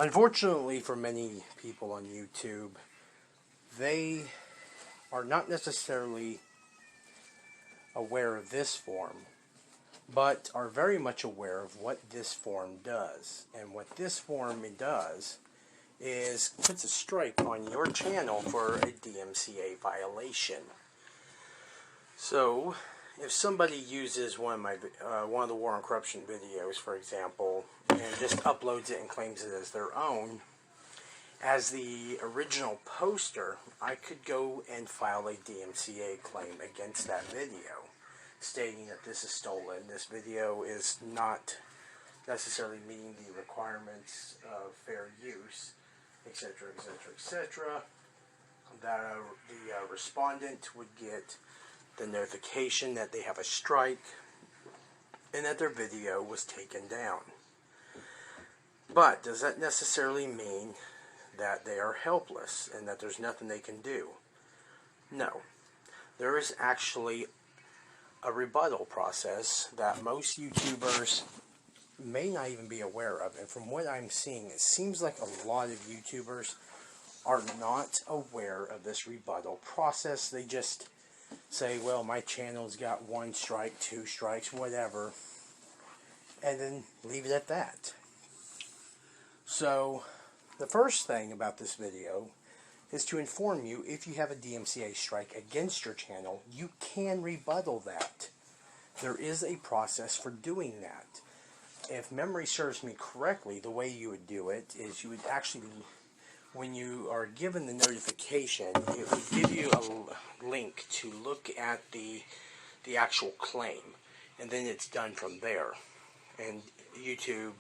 Unfortunately for many people on YouTube, they are not necessarily aware of this form, but are very much aware of what this form does. And what this form does is puts a strike on your channel for a DMCA violation. So, if somebody uses one of the War on Corruption videos, for example, and just uploads it and claims it as their own, as the original poster, I could go and file a DMCA claim against that video, stating that this is stolen. This video is not necessarily meeting the requirements of fair use, etc., etc., etc. That the respondent would get the notification that they have a strike and that their video was taken down. But does that necessarily mean that they are helpless and that there's nothing they can do? No. There is actually a rebuttal process that most YouTubers may not even be aware of. And from what I'm seeing, it seems like a lot of YouTubers are not aware of this rebuttal process. They just say, well, my channel's got 1 strike, 2 strikes, whatever, and then leave it at that. So, the first thing about this video is to inform you, if you have a DMCA strike against your channel, you can rebuttal that. There is a process for doing that. If memory serves me correctly, the way you would do it is you would actually, when you are given the notification, it would give you a link to look at the actual claim, and then it's done from there. And YouTube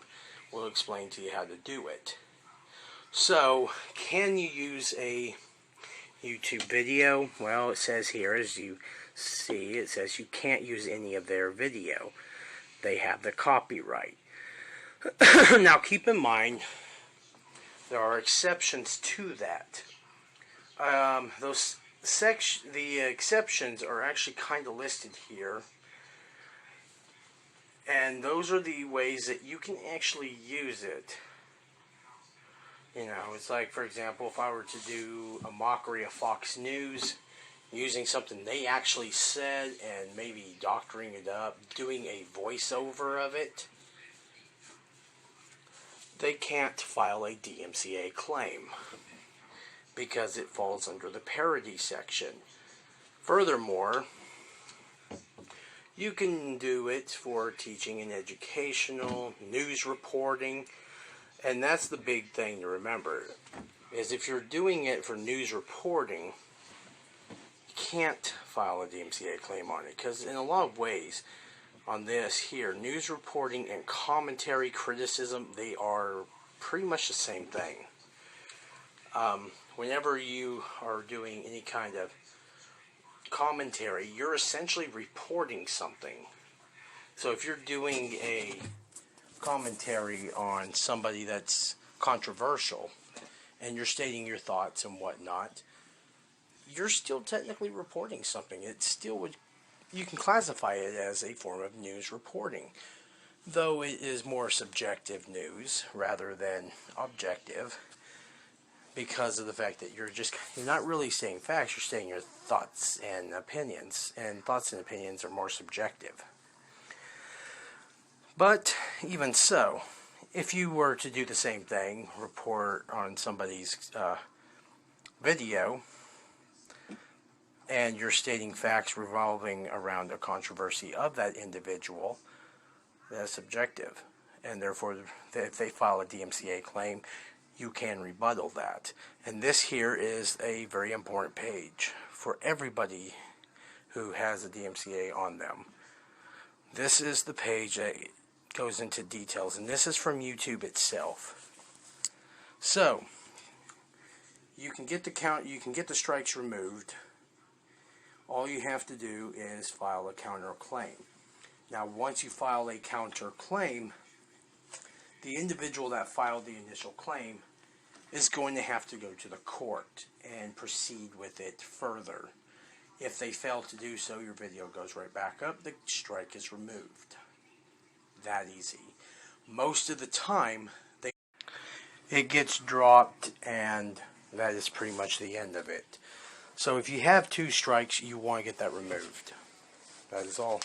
will explain to you how to do it. So, can you use a YouTube video? Well, it says here, as you see, it says you can't use any of their video. They have the copyright. Now, keep in mind, there are exceptions to that. The exceptions are actually kind of listed here. And those are the ways that you can actually use it. You know, it's like, for example, if I were to do a mockery of Fox News, using something they actually said and maybe doctoring it up, doing a voiceover of it, they can't file a DMCA claim because it falls under the parody section. Furthermore, you can do it for teaching and educational, news reporting, and that's the big thing to remember, is if you're doing it for news reporting, you can't file a DMCA claim on it, because in a lot of ways, on this here, news reporting and commentary criticism, they are pretty much the same thing. Whenever you are doing any kind of commentary, you're essentially reporting something. So if you're doing a commentary on somebody that's controversial and you're stating your thoughts and whatnot, you're still technically reporting something. It still would, you can classify it as a form of news reporting, though it is more subjective news rather than objective, because of the fact that you're not really stating facts, you're stating your thoughts and opinions, and thoughts and opinions are more subjective. But even so, if you were to do the same thing, report on somebody's video, and you're stating facts revolving around a controversy of that individual, that's subjective. And therefore, if they file a DMCA claim, you can rebuttal that. And this here is a very important page for everybody who has a DMCA on them. This is the page that goes into details, and this is from YouTube itself. So, you can get the strikes removed. All you have to do is file a counterclaim. Now, once you file a counterclaim, the individual that filed the initial claim is going to have to go to the court and proceed with it further. If they fail to do so, your video goes right back up, the strike is removed. That easy. Most of the time, it gets dropped, and that is pretty much the end of it. So if you have 2 strikes, you want to get that removed. That is all.